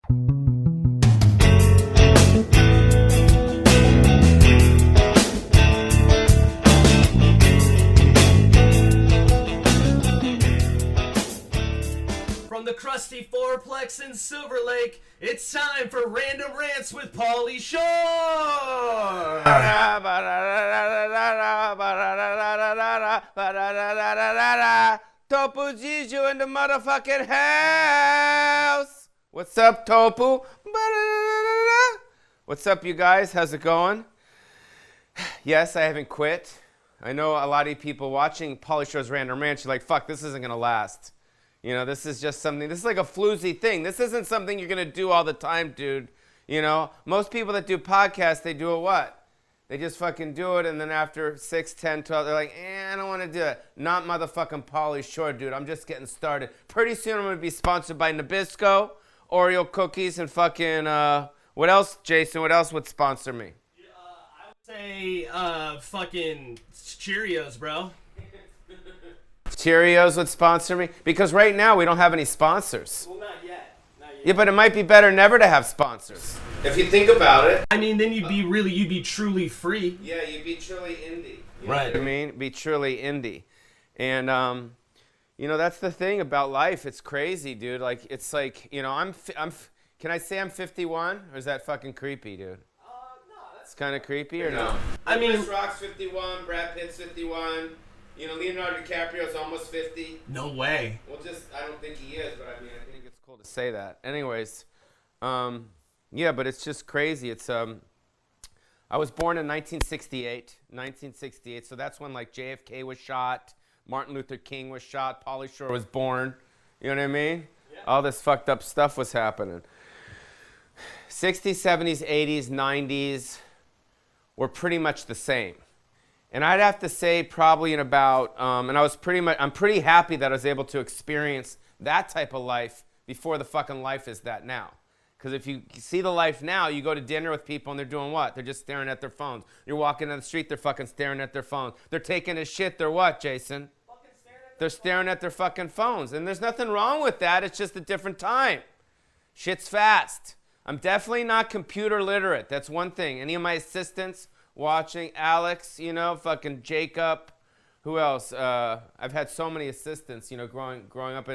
From the crusty fourplex in Silver Lake, it's time for Random Rants with Pauly Shore! Topu Jiju in the motherfucking house! What's up, Topu? What's up, you guys? How's it going? Yes, I haven't quit. I know a lot of people watching Pauly Shore's Random Rants, you're like, fuck, this isn't gonna last. You know, this is just something, this is like a floozy thing. This isn't something you're gonna do all the time, dude. You know, most people that do podcasts, they do it what? They just fucking do it, and then after 6, 10, 12, they're like, I don't wanna do it. Not motherfucking Pauly Shore, dude. I'm just getting started. Pretty soon I'm gonna be sponsored by Nabisco, Oreo cookies, and fucking, what else, Jason? What else would sponsor me? I would say, fucking Cheerios, bro. Cheerios would sponsor me? Because right now we don't have any sponsors. Well, not yet. Not yet. Yeah, but it might be better never to have sponsors. If you think about it. I mean, then you'd be truly free. Yeah, you'd be truly indie. You Right. know what I mean? Be truly indie. And, you know, that's the thing about life. It's crazy, dude. Like, it's like, you know, can I say I'm 51? Or is that fucking creepy, dude? No, It's kind of creepy or no? I mean, Chris Rock's 51, Brad Pitt's 51. You know, Leonardo DiCaprio's almost 50. no way. Well, I don't think he is, but I mean, I think it's cool to say that. Anyways, yeah, but it's just crazy. It's, I was born in 1968, so that's when, like, JFK was shot, Martin Luther King was shot, Pauly Shore was born. You know what I mean? Yeah. All this fucked up stuff was happening. 60s, 70s, 80s, 90s were pretty much the same. And I'd have to say probably in about, and I'm pretty happy that I was able to experience that type of life before the fucking life is that now. Because if you see the life now, you go to dinner with people and they're doing what? They're just staring at their phones. You're walking down the street, they're fucking staring at their phones. They're taking a shit, they're what, Jason? They're staring at their fucking phones. And there's nothing wrong with that, it's just a different time. Shit's fast. I'm definitely not computer literate, that's one thing. Any of my assistants watching, Alex, you know, fucking Jacob, who else? I've had so many assistants, you know, growing up.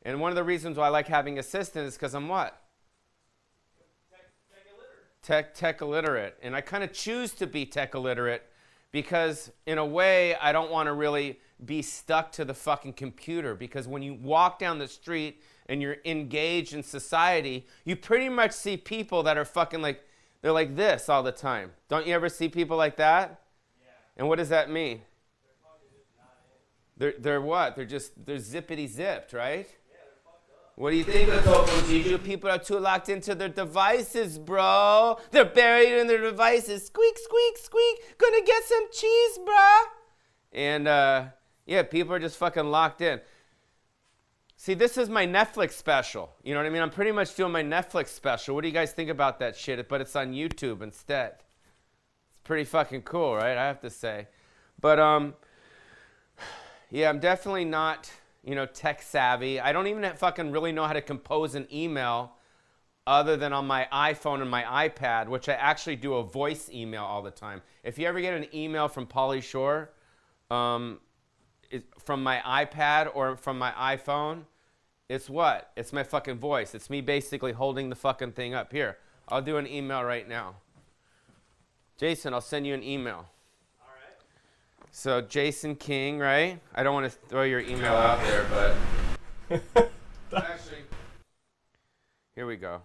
And one of the reasons why I like having assistants is because I'm what? Tech illiterate. And I kind of choose to be tech illiterate because, in a way, I don't want to really be stuck to the fucking computer. Because when you walk down the street and you're engaged in society, you pretty much see people that are fucking like, they're like this all the time. Don't you ever see people like that? Yeah. And what does that mean? They're what? They're zippity zipped, right? Yeah, they're fucked up. What do you think of Topo Jiju? People are too locked into their devices, bro. They're buried in their devices. Squeak, squeak, squeak. Gonna get some cheese, bro. And yeah, people are just fucking locked in. See, this is my Netflix special. You know what I mean? I'm pretty much doing my Netflix special. What do you guys think about that shit? But it's on YouTube instead. It's pretty fucking cool, right? I have to say. But, yeah, I'm definitely not, you know, tech savvy. I don't even fucking really know how to compose an email other than on my iPhone and my iPad, which I actually do a voice email all the time. If you ever get an email from Pauly Shore, from my iPad or from my iPhone, it's what? It's my fucking voice. It's me basically holding the fucking thing up. Here, I'll do an email right now. Jason, I'll send you an email. All right. So, Jason King, right? I don't want to throw your email out there, but actually, here we go.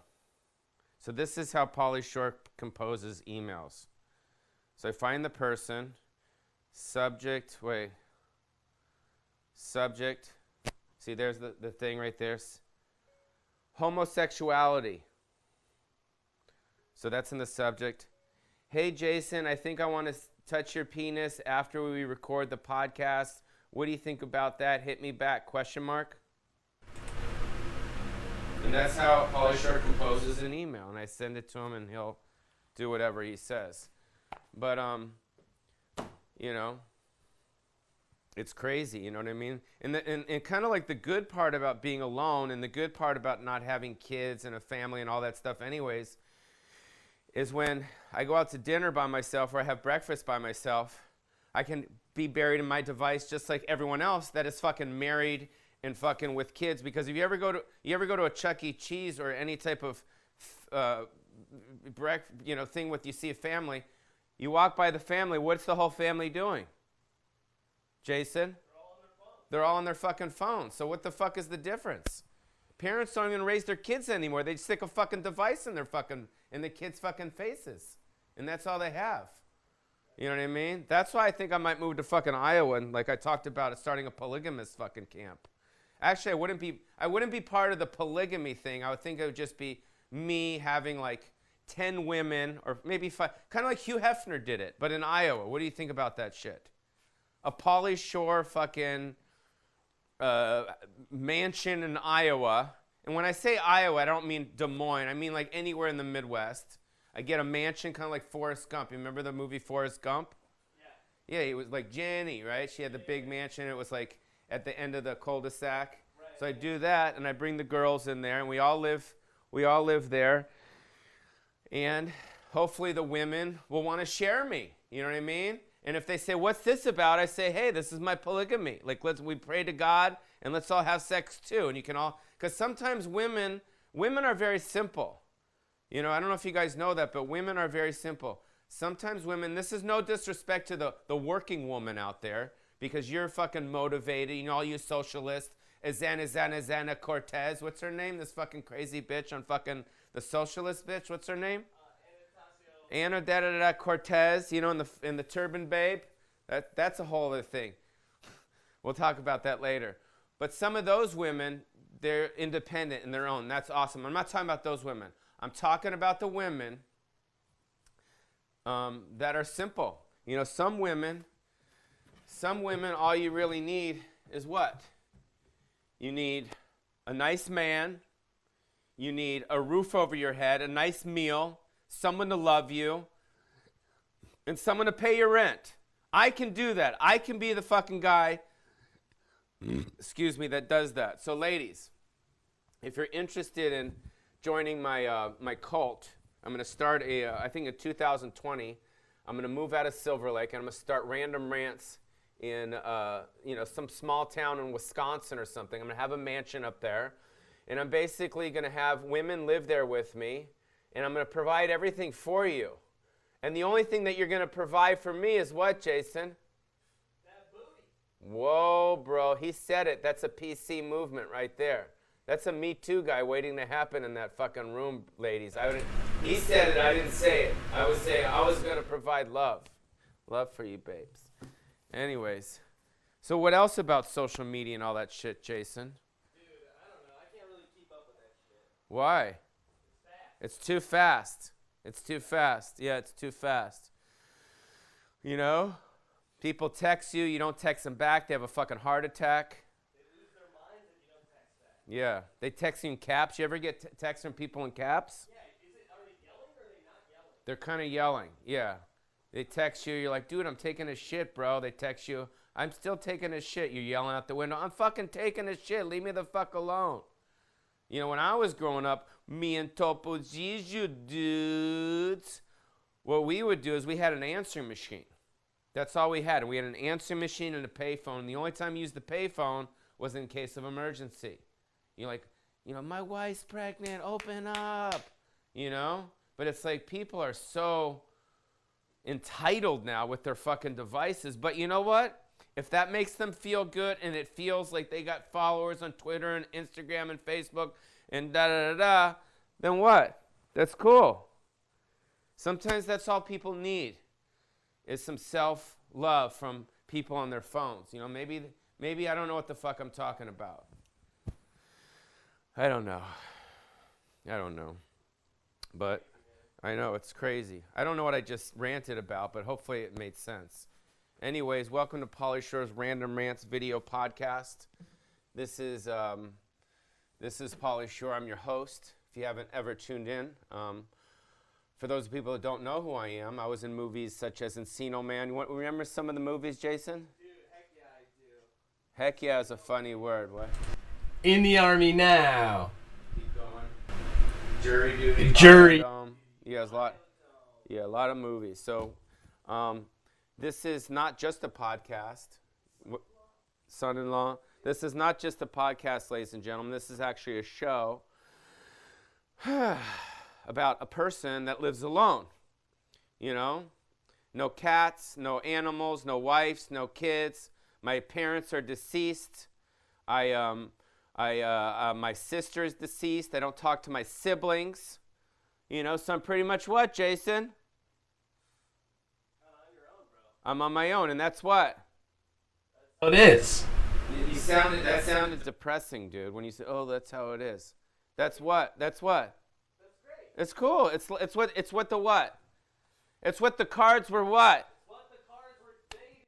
So this is how Pauly Shore composes emails. So I find the person, subject, subject, see there's the thing right there, homosexuality. So that's in the subject. Hey Jason, I think I want to touch your penis after we record the podcast. What do you think about that? Hit me back, question mark. And that's how Pauly Shore composes an email, and I send it to him and he'll do whatever he says. But, you know, It's crazy, you know what I mean? And kind of like the good part about being alone and the good part about not having kids and a family and all that stuff anyways is when I go out to dinner by myself or I have breakfast by myself, I can be buried in my device just like everyone else that is fucking married and fucking with kids. Because if you ever go to a Chuck E. Cheese or any type of thing with you see a family, you walk by the family, what's the whole family doing? Jason? They're all on their fucking phones. So what the fuck is the difference? Parents don't even raise their kids anymore. They stick a fucking device in the kids' fucking faces. And that's all they have. You know what I mean? That's why I think I might move to fucking Iowa and like I talked about starting a polygamous fucking camp. Actually, I wouldn't be part of the polygamy thing. I would think it would just be me having like 10 women or maybe 5, kind of like Hugh Hefner did it, but in Iowa. What do you think about that shit? A Pauly Shore fucking mansion in Iowa. And when I say Iowa, I don't mean Des Moines. I mean like anywhere in the Midwest. I get a mansion kind of like Forrest Gump. You remember the movie Forrest Gump? Yeah. Yeah, it was like Jenny, right? She had the big mansion. It was like at the end of the cul-de-sac. Right. So I do that, and I bring the girls in there, and we all live there. And hopefully the women will want to share me. You know what I mean? And if they say, what's this about? I say, hey, this is my polygamy. Like, we pray to God, and let's all have sex too. And you can all, because sometimes women are very simple. You know, I don't know if you guys know that, but women are very simple. Sometimes women, this is no disrespect to the working woman out there, because you're fucking motivated. You know, all you socialists, Azana Cortez, what's her name? This fucking crazy bitch on fucking the socialist bitch. What's her name? Anna Cortez, you know, in the turban babe. That's a whole other thing. We'll talk about that later. But some of those women, they're independent in their own. That's awesome. I'm not talking about those women. I'm talking about the women that are simple. You know, some women, all you really need is what? You need a nice man. You need a roof over your head, a nice meal, someone to love you, and someone to pay your rent. I can do that. I can be the fucking guy, excuse me, that does that. So ladies, if you're interested in joining my my cult, I'm going to start I think in 2020, I'm going to move out of Silver Lake, and I'm going to start Random Rants in some small town in Wisconsin or something. I'm going to have a mansion up there, and I'm basically going to have women live there with me, and I'm going to provide everything for you. And the only thing that you're going to provide for me is what, Jason? That booty. Whoa, bro. He said it. That's a PC movement right there. That's a Me Too guy waiting to happen in that fucking room, ladies. He said it. I didn't say it. I was saying I was going to provide love. Love for you, babes. Anyways. So what else about social media and all that shit, Jason? Dude, I don't know. I can't really keep up with that shit. Why? It's It's too fast. It's too fast. Yeah, it's too fast. You know? People text you. You don't text them back. They have a fucking heart attack. They lose their minds if you don't text back. Yeah. They text you in caps. You ever get texts from people in caps? Yeah. Are they yelling or are they not yelling? They're kind of yelling. Yeah. They text you. You're like, dude, I'm taking a shit, bro. They text you. I'm still taking a shit. You're yelling out the window. I'm fucking taking a shit. Leave me the fuck alone. You know, when I was growing up, me and Topo Giju dudes, what we would do is we had an answering machine. That's all we had. We had an answering machine and a payphone. And the only time you used the payphone was in case of emergency. You're like, my wife's pregnant, open up, But it's like people are so entitled now with their fucking devices. But you know what? If that makes them feel good and it feels like they got followers on Twitter and Instagram and Facebook and da-da-da-da, then what? That's cool. Sometimes that's all people need is some self-love from people on their phones. Maybe I don't know what the fuck I'm talking about. I don't know. But I know, it's crazy. I don't know what I just ranted about, but hopefully it made sense. Anyways, welcome to Pauly Shore's Random Rants video podcast. This is Pauly Shore. I'm your host, if you haven't ever tuned in. For those people that don't know who I am, I was in movies such as Encino Man. Remember some of the movies, Jason? Dude, heck yeah, I do. Heck yeah is a funny word. What? In the Army now. Keep going. Jury duty. Jury. Yeah, a lot of movies. So, this is not just a podcast. Son-in-law. This is not just a podcast, ladies and gentlemen. This is actually a show about a person that lives alone. You know? No cats, no animals, no wives, no kids. My parents are deceased. My sister's deceased. I don't talk to my siblings. You know, so I'm pretty much what, Jason? I'm on my own, and that's what? It is. That sounded depressing, dude, when you said, oh, that's how it is. That's what? That's what? That's great. It's cool. It's what the what? It's what the cards were what? It's what the cards were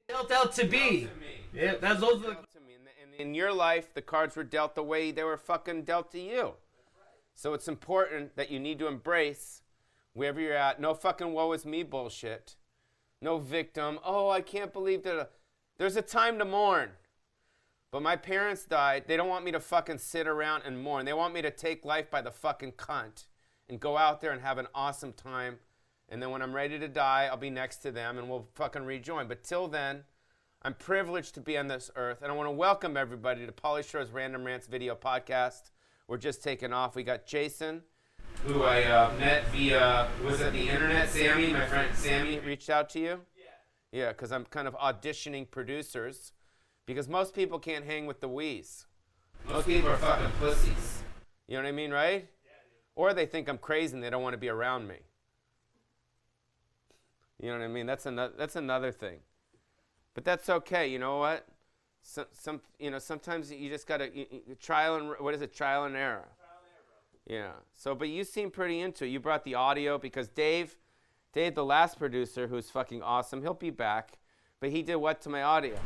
dealt out to be. Yeah, that's those are the... And in your life, the cards were dealt the way they were fucking dealt to you. So it's important that you need to embrace wherever you're at. No fucking woe is me bullshit. No victim. Oh, I can't believe that. There's a time to mourn. But my parents died. They don't want me to fucking sit around and mourn. They want me to take life by the fucking cunt and go out there and have an awesome time. And then when I'm ready to die, I'll be next to them and we'll fucking rejoin. But till then, I'm privileged to be on this earth. And I want to welcome everybody to Pauly Shore's Random Rants video podcast. We're just taking off. We got Jason, who I met via, was it the internet? Sammy, my friend Sammy reached out to you? Yeah, because I'm kind of auditioning producers. Because most people can't hang with the wheeze. Most people are fucking pussies. You know what I mean, right? Yeah, dude. Or they think I'm crazy and they don't want to be around me. You know what I mean? That's another thing. But that's okay. You know what? Sometimes you just gotta trial and error. Trial and error, bro. Yeah. So, but you seem pretty into it. You brought the audio because Dave, the last producer, who's fucking awesome. He'll be back. But he did what to my audio?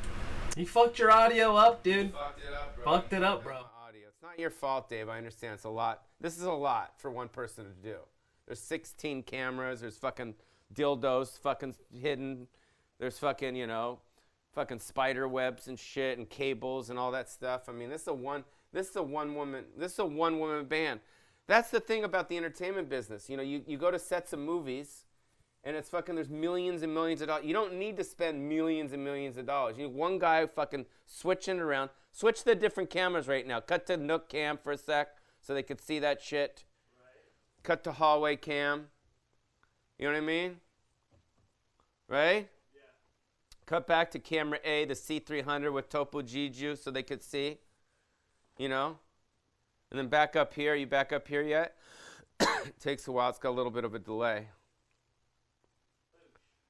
He fucked your audio up, dude. Fucked it up, bro. Fucked it up, bro. It's not your fault, Dave. I understand. It's a lot. This is a lot for one person to do. There's 16 cameras. There's fucking dildos fucking hidden. There's fucking, fucking spider webs and shit and cables and all that stuff. I mean, this is a one woman band. That's the thing about the entertainment business. You go to sets of movies and it's fucking, there's millions and millions of dollars. You don't need to spend millions and millions of dollars. You need one guy fucking switching around. Switch the different cameras right now. Cut to Nook cam for a sec so they could see that shit. Right. Cut to hallway cam. You know what I mean? Right? Yeah. Cut back to camera A, the C300 with Topo Giju so they could see. And then back up here. You back up here yet? It takes a while. It's got a little bit of a delay.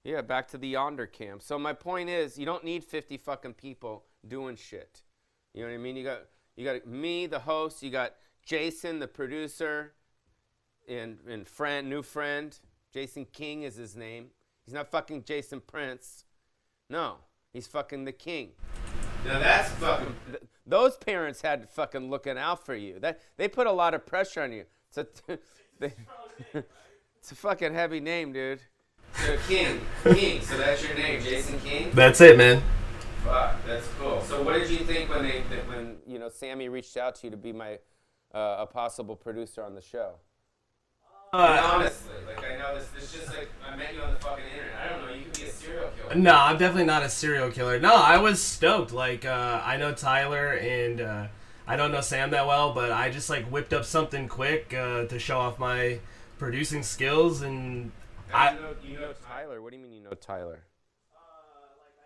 Yeah, back to the yonder cam. So my point is, you don't need 50 fucking people doing shit. You know what I mean? You got me, the host. You got Jason, the producer, and new friend. Jason King is his name. He's not fucking Jason Prince. No, he's fucking the king. Now that's fucking. Those parents had fucking looking out for you. They put a lot of pressure on you. It's a fucking heavy name, dude. So King. So that's your name, Jason King. That's it, man. Fuck, that's cool. So what did you think when Sammy reached out to you to be my a possible producer on the show? Honestly, I know this just I met you on the fucking internet. I don't know, you could be a serial killer. No, I'm definitely not a serial killer. No, I was stoked. I know Tyler and I don't know Sam that well, but I just whipped up something quick to show off my producing skills and. You know Tyler? What do you mean you know Tyler? I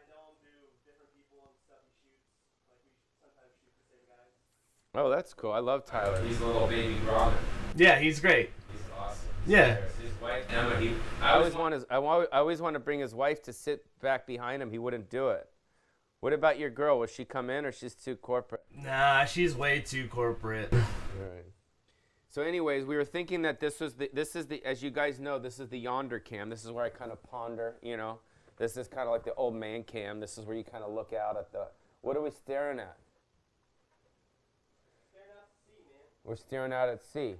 know him through different people and stuff he shoots. We sometimes shoot the same guys. Oh, that's cool. I love Tyler. He's a little baby brother. Yeah, he's great. He's awesome. Yeah. His wife Emma. I always want to bring his wife to sit back behind him. He wouldn't do it. What about your girl? Will she come in or she's too corporate? Nah, she's way too corporate. All right. So anyways, we were thinking that this is the, as you guys know, this is the yonder cam. This is where I kind of ponder, This is kind of like the old man cam. This is where you kind of look out at what are we staring at? Staring out to sea, man. We're staring out at sea.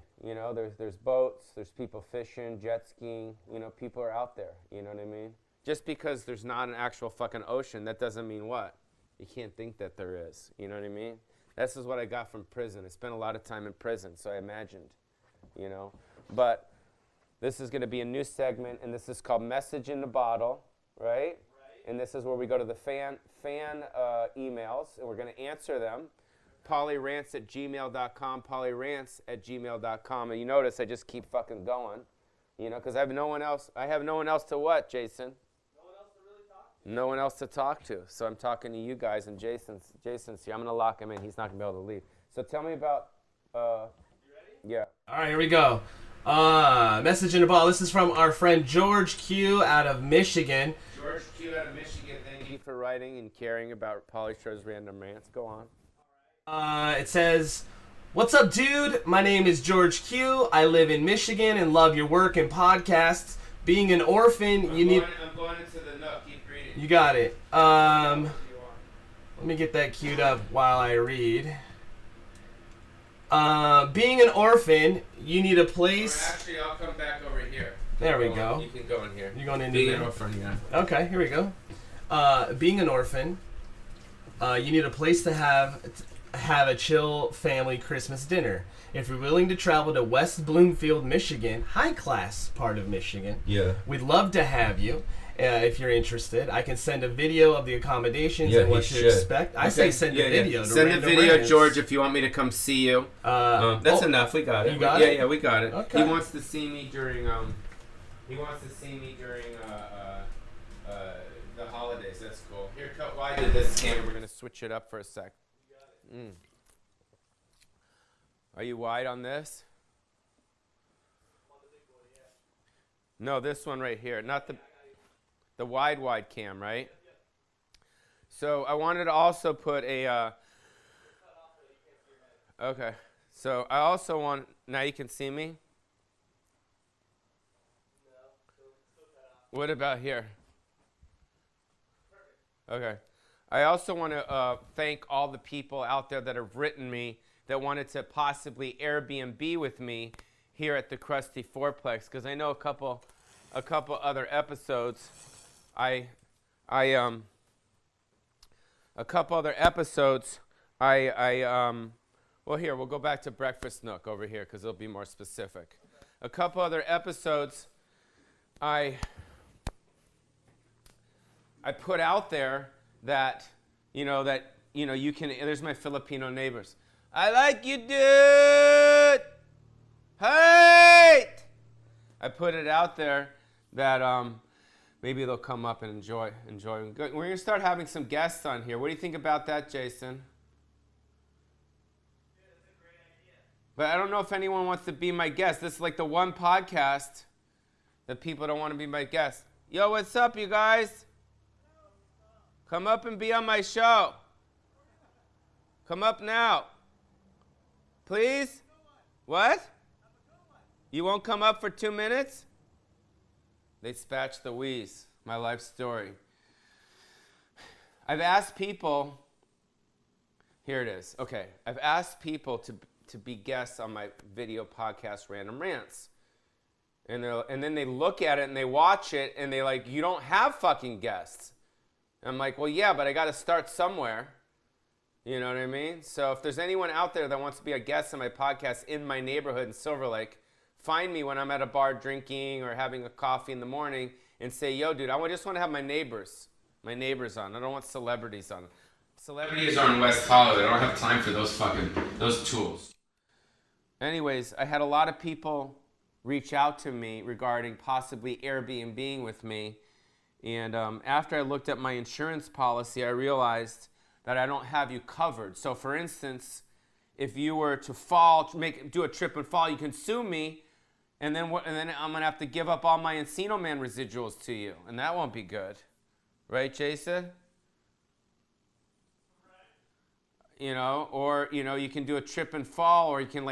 There's boats, there's people fishing, jet skiing, people are out there, you know what I mean? Just because there's not an actual fucking ocean, that doesn't mean what? You can't think that there is. You know what I mean? This is what I got from prison. I spent a lot of time in prison, so I imagined, you know. But this is going to be a new segment, and this is called Message in the Bottle, right? And this is where we go to the fan emails, and we're going to answer them. paulyrants@gmail.com, paulyrants@gmail.com. And you notice I just keep fucking going, you know, because I have no one else. I have no one else to what, Jason? No one else to talk to. So I'm talking to you guys, and Jason's here. I'm going to lock him in. He's not going to be able to leave. So tell me about... you ready? Yeah. All right, here we go. Message in a ball. This is from our friend George Q out of Michigan. George Q out of Michigan, thank you for writing and caring about Pauly Shore's Random Rants. Go on. It says, "What's up, dude? My name is George Q. I live in Michigan and love your work and podcasts. Being an orphan, I'm going into the nook. Keep reading. You got it. Let me get that queued up while I read. Being an orphan, you need a place... Or actually, I'll come back over here. There we go. You can go in here. You're going into Being an orphan, yeah. Okay, here we go. Being an orphan, you need a place to have a chill family Christmas dinner. If you're willing to travel to West Bloomfield, Michigan, high class part of Michigan, we'd love to have you. If you're interested, I can send a video of the accommodations and what to expect. I say send a video. Send a video, George, if you want me to come see you. That's enough. We got it. You got it? Yeah, we got it. Okay. He wants to see me during the holidays. That's cool. Here, cut wide to this camera. We're gonna switch it up for a sec. Are you wide on this? No, this one right here, not the wide cam, right? So I wanted to also put a. Okay, so I also want. Now you can see me. What about here? Okay. I also want to thank all the people out there that have written me that wanted to possibly Airbnb with me here at the Krusty Fourplex, because I know a couple other episodes. A couple other episodes. Well, here we'll go back to Breakfast Nook over here because it'll be more specific. A couple other episodes. I put out there that you can. There's my Filipino neighbors. I like you, dude. Hey! I put it out there that maybe they'll come up and enjoy. We're gonna start having some guests on here. What do you think about that, Jason? Yeah, that's a great idea. But I don't know if anyone wants to be my guest. This is like the one podcast that people don't want to be my guest. Yo, what's up, you guys? Come up and be on my show. Come up now. Please? What? You won't come up for 2 minutes? They spatch the wheeze. My life story. I've asked people. Here it is. Okay. I've asked people to be guests on my video podcast, Random Rants. And then they look at it and they watch it and they like, you don't have fucking guests. And I'm like, well, yeah, but I got to start somewhere. You know what I mean? So if there's anyone out there that wants to be a guest on my podcast in my neighborhood in Silver Lake, find me when I'm at a bar drinking or having a coffee in the morning and say, yo, dude, I just want to have my neighbors on. I don't want celebrities on. Celebrities are in West Hollywood. I don't have time for those tools. Anyways, I had a lot of people reach out to me regarding possibly Airbnb-ing with me. And after I looked at my insurance policy, I realized that I don't have you covered. So for instance, if you were to fall, do a trip and fall, you can sue me, and then I'm gonna have to give up all my Encino Man residuals to you, and that won't be good, right, Jason? Or you can do a trip and fall, or you can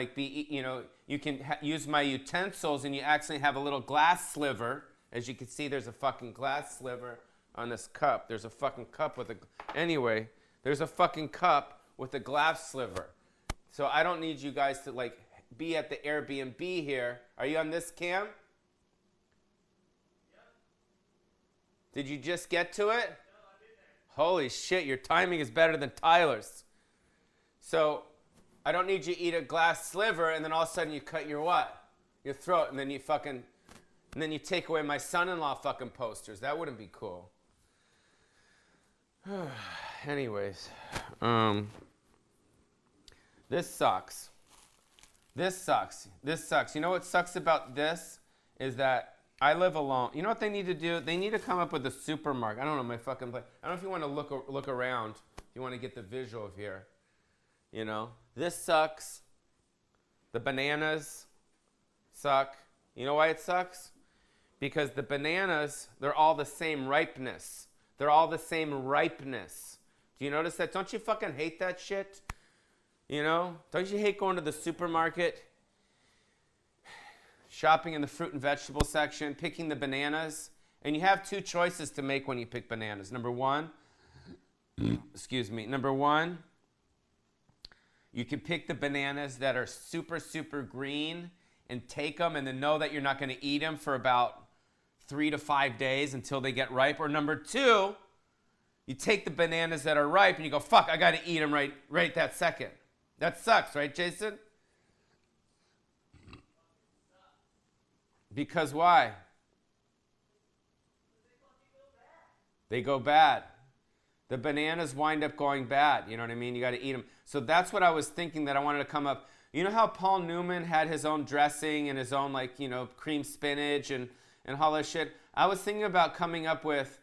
you can use my utensils, and you actually have a little glass sliver. As you can see, there's a fucking glass sliver on this cup. There's a fucking cup with anyway. There's a fucking cup with a glass sliver. So I don't need you guys to be at the Airbnb here. Are you on this cam? Yeah. Did you just get to it? No, I'm in there. Holy shit, your timing is better than Tyler's. So, I don't need you to eat a glass sliver and then all of a sudden you cut your what? Your throat, and then you fucking, and then you take away my son-in-law fucking posters. That wouldn't be cool. Anyways, this sucks. This sucks. This sucks. You know what sucks about this is that I live alone. You know what they need to do? They need to come up with a supermarket. I don't know my fucking place. I don't know if you want to look around. If you want to get the visual of here. You know, this sucks. The bananas suck. You know why it sucks? Because the bananas, they're all the same ripeness. They're all the same ripeness. Do you notice that? Don't you fucking hate that shit? You know? Don't you hate going to the supermarket, shopping in the fruit and vegetable section, picking the bananas? And you have two choices to make when you pick bananas. Number one, number one, you can pick the bananas that are super, super green and take them and then know that you're not going to eat them for about 3 to 5 days until they get ripe. Or number two, you take the bananas that are ripe and you go, fuck, I got to eat them right that second. That sucks, right, Jason? Because why? They go bad. The bananas wind up going bad. You know what I mean? You got to eat them. So that's what I was thinking that I wanted to come up. You know how Paul Newman had his own dressing and his own, like, you know, cream spinach and all that shit? I was thinking about coming up with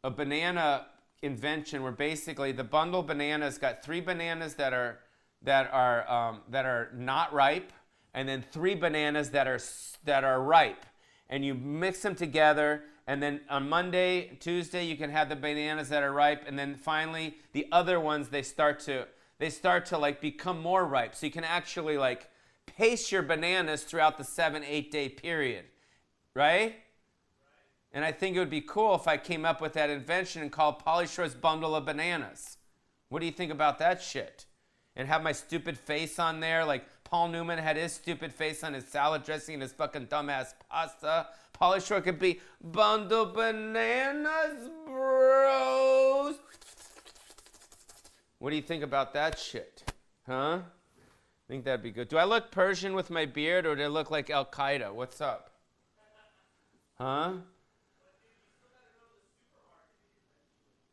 a banana invention where basically the bundle bananas got 3 bananas that are not ripe, and then 3 bananas that are ripe, and you mix them together. And then on Monday, Tuesday, you can have the bananas that are ripe, and then finally the other ones they start to like become more ripe. So you can actually like pace your bananas throughout the 7-8 day period, right? And I think it would be cool if I came up with that invention and called Pauly Shore's Bundle of Bananas. What do you think about that shit? And have my stupid face on there, like Paul Newman had his stupid face on his salad dressing and his fucking dumbass pasta. Pauly Shore could be Bundle Bananas, bros. What do you think about that shit? Huh? I think that'd be good. Do I look Persian with my beard, or do I look like Al Qaeda? What's up? Huh?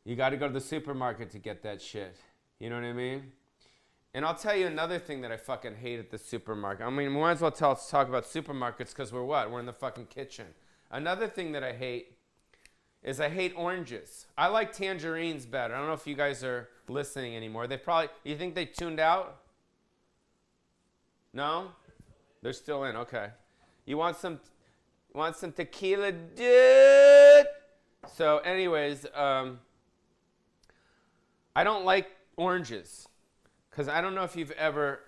You got to go to the supermarket to get that shit. You know what I mean? And I'll tell you another thing that I fucking hate at the supermarket. I mean, we might as well talk about supermarkets because we're what? We're in the fucking kitchen. Another thing that I hate is I hate oranges. I like tangerines better. I don't know if you guys are listening anymore. You think they tuned out? No? They're still in, okay. You want some tequila, dude? So anyways, I don't like oranges. Because I don't know if you've ever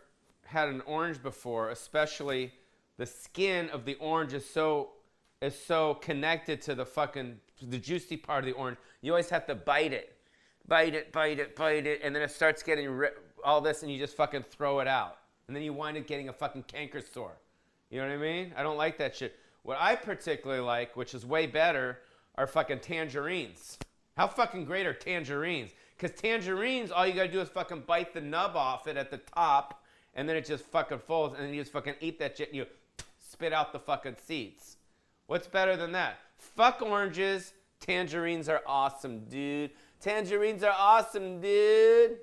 had an orange before, especially the skin of the orange is so connected to the juicy part of the orange. You always have to bite it, and then it starts getting all this, and you just fucking throw it out. And then you wind up getting a fucking canker sore. You know what I mean? I don't like that shit. What I particularly like, which is way better, are fucking tangerines. How fucking great are tangerines? Because tangerines, all you gotta do is fucking bite the nub off it at the top, and then it just fucking folds, and then you just fucking eat that shit, and you spit out the fucking seeds. What's better than that? Fuck oranges. Tangerines are awesome, dude. Tangerines are awesome, dude.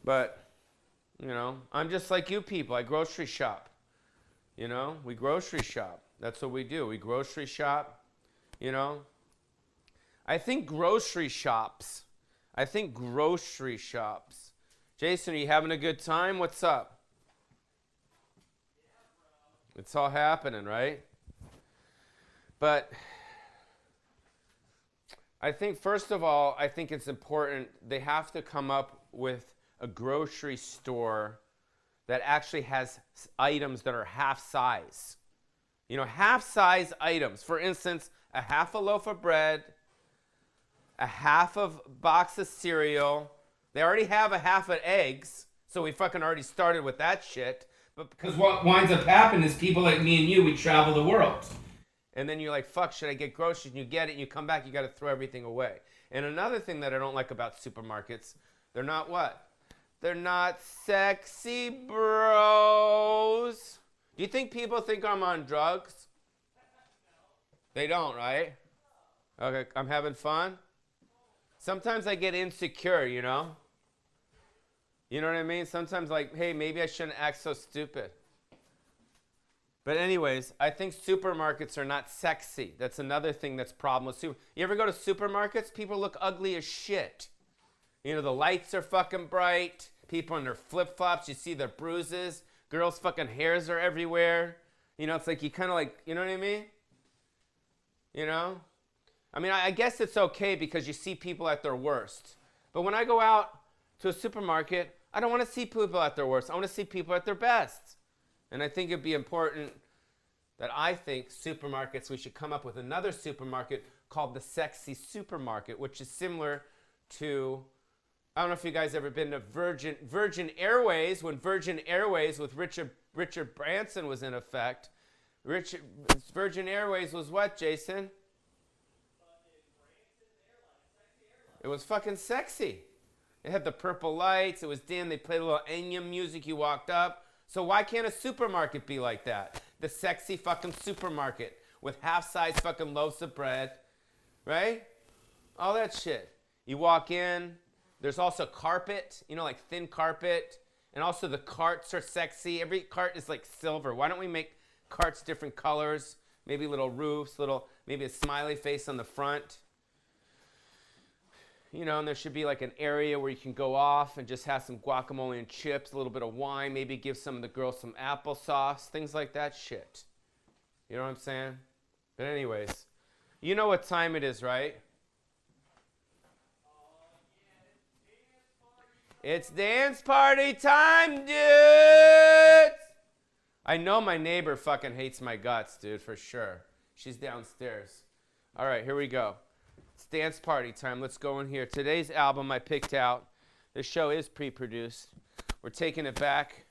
But, you know, I'm just like you people. I grocery shop. You know, we grocery shop. That's what we do. We grocery shop, you know. I think grocery shops. Jason, are you having a good time? What's up? It's all happening, right? But I think, first of all, I think it's important they have to come up with a grocery store that actually has items that are half size. You know, half size items. For instance, a half a loaf of bread, a half of box of cereal. They already have a half of eggs, so we fucking already started with that shit. But because what winds up happening is people like me and you, we travel the world. And then you're like, fuck, should I get groceries? And you get it, and you come back, you got to throw everything away. And another thing that I don't like about supermarkets, they're not what? They're not sexy bros. Do you think people think I'm on drugs? They don't, right? Okay, I'm having fun. Sometimes I get insecure, you know? You know what I mean? Sometimes like, hey, maybe I shouldn't act so stupid. But anyways, I think supermarkets are not sexy. That's another thing that's problem with super. You ever go to supermarkets? People look ugly as shit. You know, the lights are fucking bright. People in their flip-flops, you see their bruises. Girls' fucking hairs are everywhere. You know, it's like you kind of like, you know what I mean? You know? I mean, I guess it's okay because you see people at their worst. But when I go out to a supermarket, I don't want to see people at their worst. I want to see people at their best. And I think it'd be important that I think supermarkets, we should come up with another supermarket called the Sexy Supermarket, which is similar to, I don't know if you guys ever been to Virgin Airways, when Virgin Airways with Richard Branson was in effect. Virgin Airways was what, Jason? It was fucking sexy. It had the purple lights. It was dim. They played a little Enya music. You walked up. So why can't a supermarket be like that? The sexy fucking supermarket with half-size fucking loaves of bread, right? All that shit. You walk in. There's also carpet, you know, like thin carpet. And also the carts are sexy. Every cart is like silver. Why don't we make carts different colors? Maybe little roofs, maybe a smiley face on the front. You know, and there should be like an area where you can go off and just have some guacamole and chips, a little bit of wine, maybe give some of the girls some applesauce, things like that shit. You know what I'm saying? But anyways, you know what time it is, right? It's dance party time, dude! I know my neighbor fucking hates my guts, dude, for sure. She's downstairs. All right, here we go. It's dance party time. Let's go in here. Today's album I picked out. This show is pre-produced. We're taking it back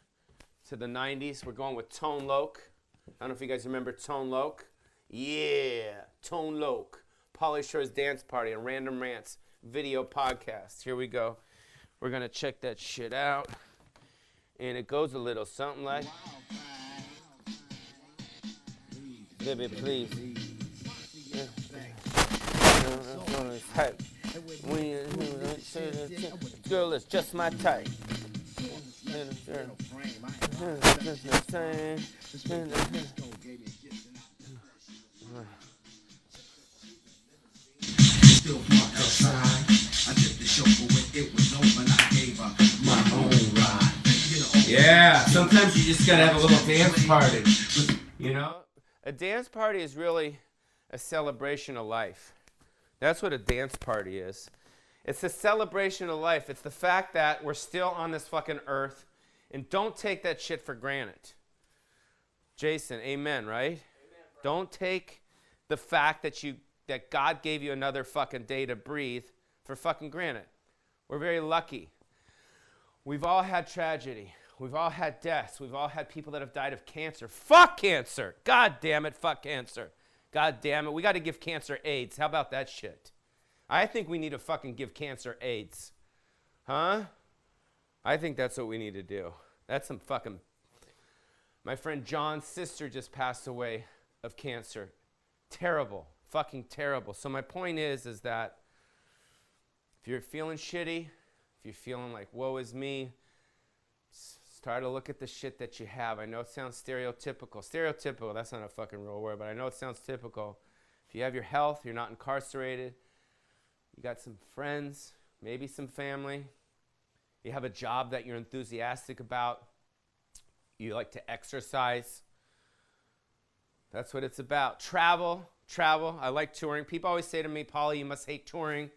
to the 90s. We're going with Tone Loc. I don't know if you guys remember Tone Loc. Yeah, Tone Loc. Pauly Shore's Dance Party and Random Rants video podcast. Here we go. We're going to check that shit out. And it goes a little something like... Baby, please. Type. Girl, it's just my type. Still parked outside. I did the show for when it was open. I gave her my own ride. Yeah, sometimes you just gotta have a little dance party. You know? A dance party is really a celebration of life. That's what a dance party is. It's a celebration of life. It's the fact that we're still on this fucking earth, and don't take that shit for granted. Jason, amen, right? Amen, don't take the fact that God gave you another fucking day to breathe for fucking granted. We're very lucky. We've all had tragedy. We've all had deaths. We've all had people that have died of cancer. Fuck cancer. God damn it, fuck cancer. God damn it, we got to give cancer AIDS. How about that shit? I think we need to fucking give cancer AIDS. Huh? I think that's what we need to do. That's some fucking... My friend John's sister just passed away of cancer. Terrible. Fucking terrible. So my point is that if you're feeling shitty, if you're feeling like, woe is me, start to look at the shit that you have. I know it sounds stereotypical. Stereotypical, that's not a fucking real word, but I know it sounds typical. If you have your health, you're not incarcerated, you got some friends, maybe some family, you have a job that you're enthusiastic about, you like to exercise, that's what it's about. Travel. I like touring. People always say to me, Pauly, you must hate touring.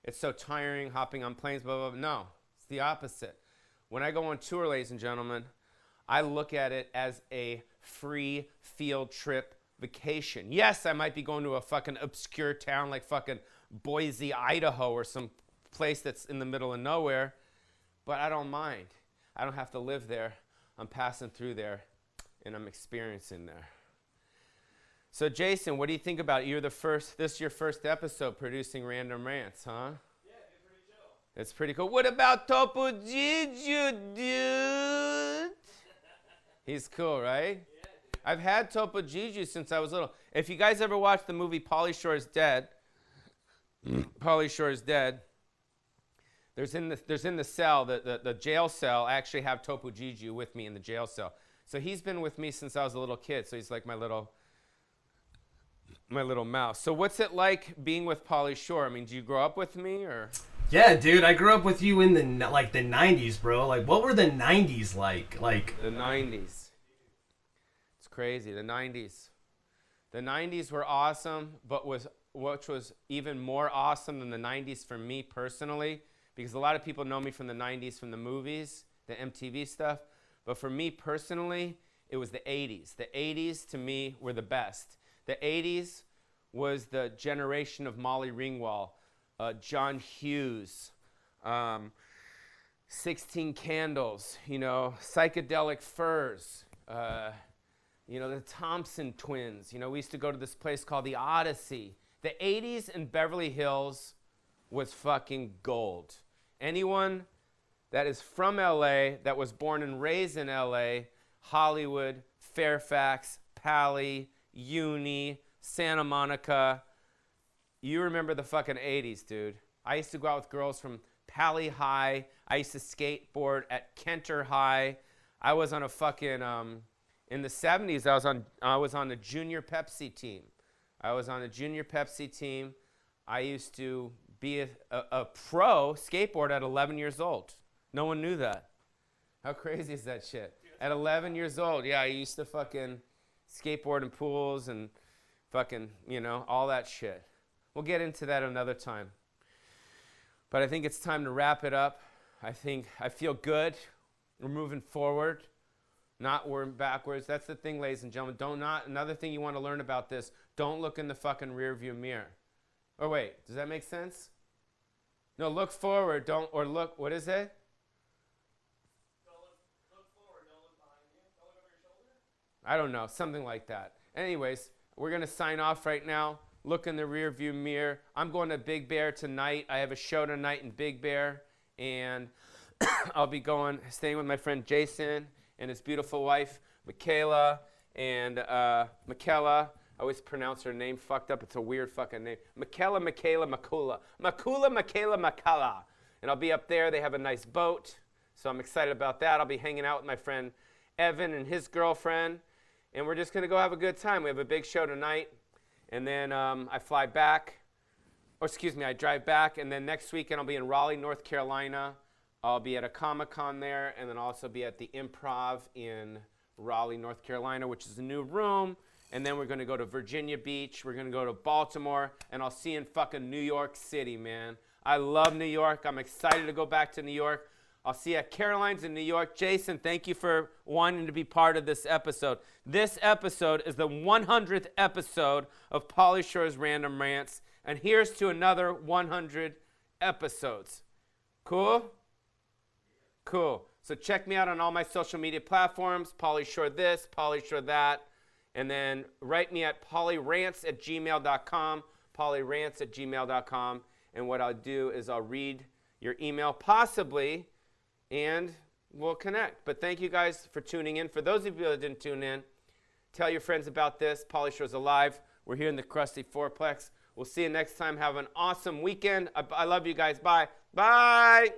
It's so tiring, hopping on planes, blah, blah, blah. No, it's the opposite. When I go on tour, ladies and gentlemen, I look at it as a free field trip vacation. Yes, I might be going to a fucking obscure town like fucking Boise, Idaho, or some place that's in the middle of nowhere, but I don't mind. I don't have to live there. I'm passing through there, and I'm experiencing there. So Jason, what do you think about it? This is your first episode producing Random Rants, huh? Yeah, it's pretty chill. It's pretty cool. What about Topo Giju, dude? He's cool, right? Yeah, dude. I've had Topo Giju since I was little. If you guys ever watched the movie Pauly Shore is Dead, Pauly Shore is Dead, there's in the cell, the jail cell, I actually have Topo Giju with me in the jail cell. So he's been with me since I was a little kid, so he's like my little mouse. So what's it like being with Pauly Shore? I mean, do you grow up with me or? Yeah, dude, I grew up with you in the 90s, bro. Like, what were the 90s like? The 90s. It's crazy. The 90s. The 90s were awesome, but which was even more awesome than the 90s for me personally, because a lot of people know me from the 90s from the movies, the MTV stuff. But for me personally, it was the 80s. The 80s to me were the best. The 80s was the generation of Molly Ringwald, John Hughes, 16 Candles, Psychedelic Furs, the Thompson Twins. We used to go to this place called the Odyssey. The 80s in Beverly Hills was fucking gold. Anyone that is from LA, that was born and raised in LA, Hollywood, Fairfax, Pali, Uni, Santa Monica, you remember the fucking 80s, dude. I used to go out with girls from Pali High. I used to skateboard at Kenter High. I was on a fucking, in the 70s, I was on the junior Pepsi team. I used to be a pro skateboard at 11 years old. No one knew that. How crazy is that shit? At 11 years old, yeah, I used to fucking skateboard in pools and fucking, all that shit. We'll get into that another time. But I think it's time to wrap it up. I feel good. We're moving forward, not we're backwards. That's the thing, ladies and gentlemen. Another thing you want to learn about this, don't look in the fucking rear view mirror. Or wait, does that make sense? No, look forward, what is it? Look forward, don't look behind you. Don't look over your shoulder. I don't know, something like that. Anyways, we're going to sign off right now. Look in the rear view mirror. I'm going to Big Bear tonight. I have a show tonight in Big Bear, and I'll be staying with my friend Jason and his beautiful wife, Michaela, and Michaela. I always pronounce her name fucked up. It's a weird fucking name. Michaela, Makula. Makula, Michaela, Makala. And I'll be up there. They have a nice boat, so I'm excited about that. I'll be hanging out with my friend Evan and his girlfriend, and we're just going to go have a good time. We have a big show tonight, and then I drive back, and then next weekend I'll be in Raleigh, North Carolina. I'll be at a Comic-Con there, and then I'll also be at the Improv in Raleigh, North Carolina, which is a new room. And then we're going to go to Virginia Beach. We're going to go to Baltimore. And I'll see you in fucking New York City, man. I love New York. I'm excited to go back to New York. I'll see you at Caroline's in New York. Jason, thank you for wanting to be part of this episode. This episode is the 100th episode of Pauly Shore's Random Rants. And here's to another 100 episodes. Cool? Cool. So check me out on all my social media platforms. Pauly Shore this, Pauly Shore that. And then write me at paulyrants@gmail.com, paulyrants@gmail.com. And what I'll do is I'll read your email possibly, and we'll connect. But thank you guys for tuning in. For those of you that didn't tune in, tell your friends about this. Pauly Shore's alive. We're here in the Krusty Fourplex. We'll see you next time. Have an awesome weekend. I love you guys. Bye. Bye.